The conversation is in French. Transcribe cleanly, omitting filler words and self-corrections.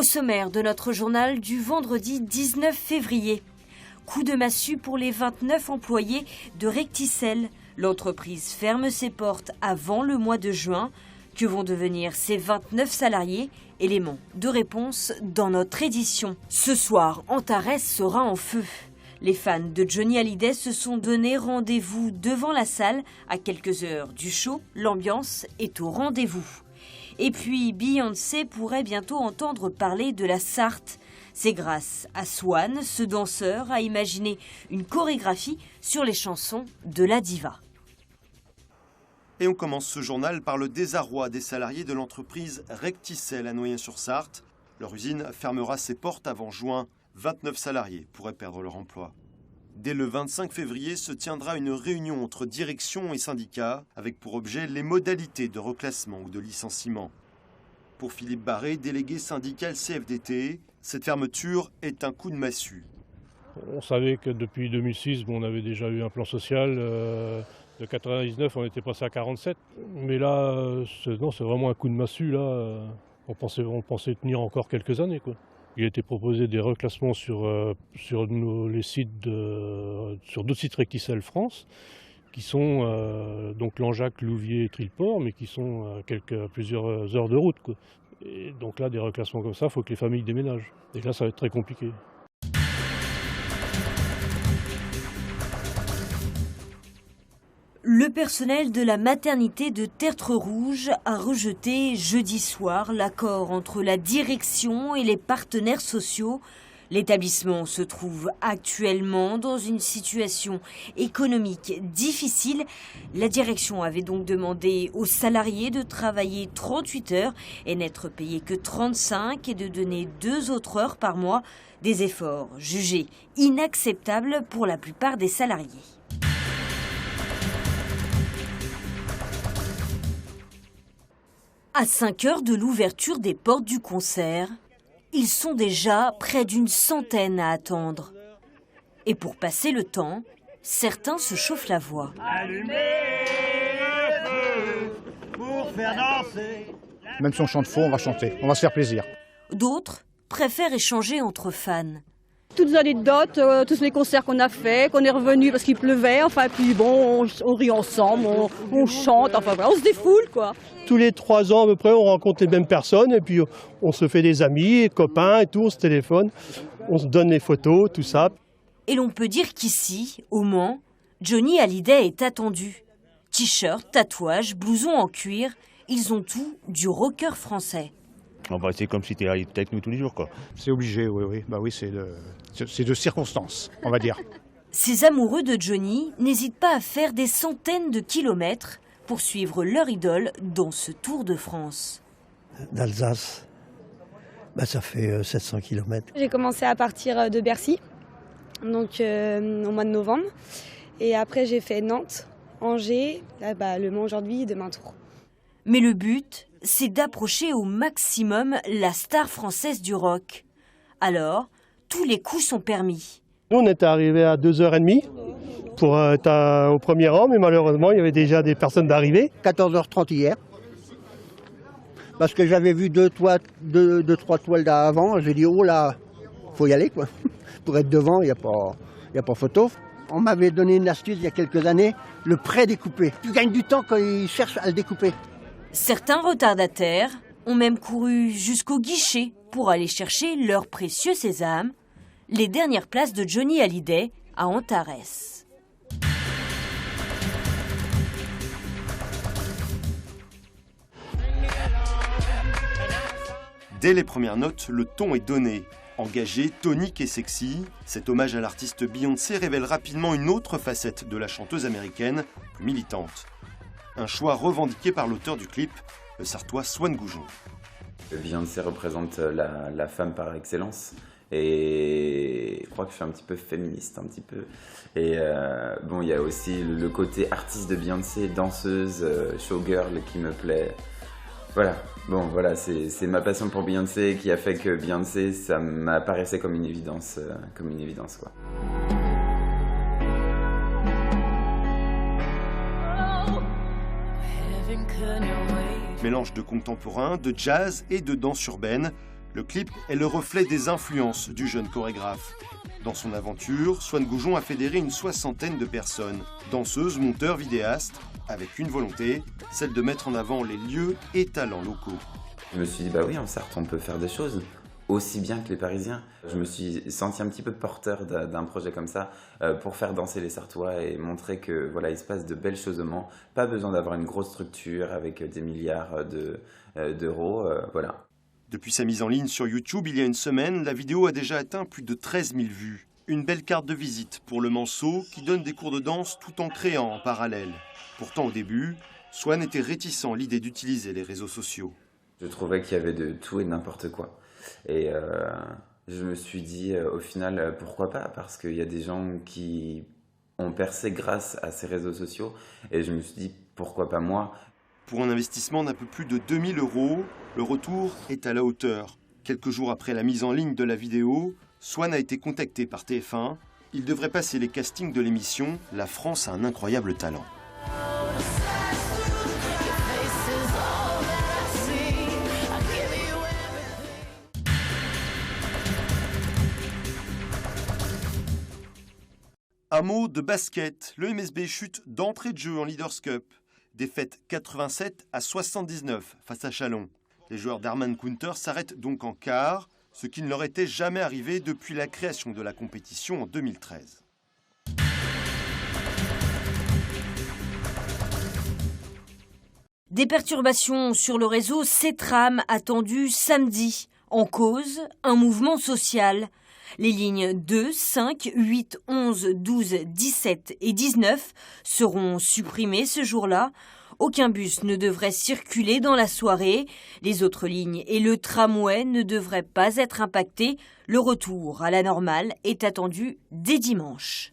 sommaire de notre journal du vendredi 19 février. Coup de massue pour les 29 employés de Recticel. L'entreprise ferme ses portes avant le mois de juin. Que vont devenir ces 29 salariés? Élément de réponse dans notre édition. Ce soir, Antares sera en feu. Les fans de Johnny Hallyday se sont donné rendez-vous devant la salle. À quelques heures du show, l'ambiance est au rendez-vous. Et puis, Beyoncé pourrait bientôt entendre parler de la Sarthe. C'est grâce à Swan, ce danseur, a imaginé une chorégraphie sur les chansons de la diva. Et on commence ce journal par le désarroi des salariés de l'entreprise Recticel à Noyen-sur-Sarthe. Leur usine fermera ses portes avant juin. 29 salariés pourraient perdre leur emploi. Dès le 25 février se tiendra une réunion entre direction et syndicats avec pour objet les modalités de reclassement ou de licenciement. Pour Philippe Barré, délégué syndical CFDT, cette fermeture est un coup de massue. On savait que depuis 2006, on avait déjà eu un plan social. De 99, on était passé à 47. Mais là, c'est vraiment un coup de massue. Là. On pensait tenir encore quelques années, quoi. Il a été proposé des reclassements sur d'autres sites Recticel France, qui sont donc Langeac, Louviers et Trilport, mais qui sont à plusieurs heures de route, quoi. Et donc là, des reclassements comme ça, il faut que les familles déménagent. Et là, ça va être très compliqué. Le personnel de la maternité de Tertre-Rouge a rejeté jeudi soir l'accord entre la direction et les partenaires sociaux. L'établissement se trouve actuellement dans une situation économique difficile. La direction avait donc demandé aux salariés de travailler 38 heures et n'être payés que 35 et de donner 2 autres heures par mois. Des efforts jugés inacceptables pour la plupart des salariés. À 5 heures de l'ouverture des portes du concert, ils sont déjà près d'une centaine à attendre. Et pour passer le temps, certains se chauffent la voix. Allumez le feu pour faire danser. Même si on chante faux, on va chanter, on va se faire plaisir. D'autres préfèrent échanger entre fans. Toutes les anecdotes, tous les concerts qu'on a fait, qu'on est revenu parce qu'il pleuvait, enfin puis bon, on rit ensemble, on chante, enfin voilà, on se défoule quoi. Tous les 3 ans à peu près, on rencontre les mêmes personnes et puis on se fait des amis, copains et tout, on se téléphone, on se donne les photos, tout ça. Et l'on peut dire qu'ici, au Mans, Johnny Hallyday est attendu. T-shirt, tatouage, blouson en cuir, ils ont tout du rocker français. C'est comme si tu étais avec nous tous les jours, quoi. C'est obligé, oui. Bah oui, c'est de circonstances, on va dire. Ces amoureux de Johnny n'hésitent pas à faire des centaines de kilomètres pour suivre leur idole dans ce Tour de France. D'Alsace, ça fait 700 km. J'ai commencé à partir de Bercy, donc au mois de novembre. Et après, j'ai fait Nantes, Angers, Le Mans aujourd'hui, demain Tours. Mais le but, c'est d'approcher au maximum la star française du rock. Alors, tous les coups sont permis. Nous, on était arrivés à 2h30 pour être au premier rang, mais malheureusement, il y avait déjà des personnes d'arrivée. 14h30 hier, parce que j'avais vu 2-3 toiles d'avant, j'ai dit, oh là, faut y aller, quoi. Pour être devant, il n'y a pas photo. On m'avait donné une astuce il y a quelques années, le pré-découpé. Tu gagnes du temps quand ils cherchent à le découper. Certains retardataires ont même couru jusqu'au guichet pour aller chercher leur précieux sésame, les dernières places de Johnny Hallyday à Antares. Dès les premières notes, le ton est donné. Engagé, tonique et sexy, cet hommage à l'artiste Beyoncé révèle rapidement une autre facette de la chanteuse américaine, plus militante. Un choix revendiqué par l'auteur du clip, le Sartois Swan Goujon. Beyoncé représente la femme par excellence et je crois que je suis un petit peu féministe, Et il y a aussi le côté artiste de Beyoncé, danseuse, showgirl qui me plaît. Voilà, c'est ma passion pour Beyoncé qui a fait que Beyoncé, ça m'apparaissait comme une évidence, quoi. Mélange de contemporain, de jazz et de danse urbaine, Le clip est le reflet des influences du jeune chorégraphe. Dans son aventure, Swan Goujon a fédéré une 60aine de personnes, danseuses, monteurs, vidéastes, avec une volonté, celle de mettre en avant les lieux et talents locaux. Je me suis dit, bah oui, en Sarthe, on peut faire des choses aussi bien que les Parisiens. Je me suis senti un petit peu porteur d'un projet comme ça pour faire danser les Sartois et montrer que voilà, il se passe de belles choses au Mans. Pas besoin d'avoir une grosse structure avec des milliards d'euros, voilà. Depuis sa mise en ligne sur YouTube il y a une semaine, la vidéo a déjà atteint plus de 13 000 vues. Une belle carte de visite pour le Manceau qui donne des cours de danse tout en créant en parallèle. Pourtant au début, Swan était réticent à l'idée d'utiliser les réseaux sociaux. Je trouvais qu'il y avait de tout et de n'importe quoi. Et je me suis dit, au final, pourquoi pas? Parce qu'il y a des gens qui ont percé grâce à ces réseaux sociaux. Et je me suis dit, pourquoi pas moi? Pour un investissement d'un peu plus de 2 000 €, le retour est à la hauteur. Quelques jours après la mise en ligne de la vidéo, Swan a été contacté par TF1. Il devrait passer les castings de l'émission « La France a un incroyable talent ». Un mot de basket, le MSB chute d'entrée de jeu en Leaders Cup. Défaite 87-79 face à Chalon. Les joueurs d'Herman Kunter s'arrêtent donc en quart, ce qui ne leur était jamais arrivé depuis la création de la compétition en 2013. Des perturbations sur le réseau C-Tram attendues samedi. En cause, un mouvement social. Les lignes 2, 5, 8, 11, 12, 17 et 19 seront supprimées ce jour-là. Aucun bus ne devrait circuler dans la soirée. Les autres lignes et le tramway ne devraient pas être impactés. Le retour à la normale est attendu dès dimanche.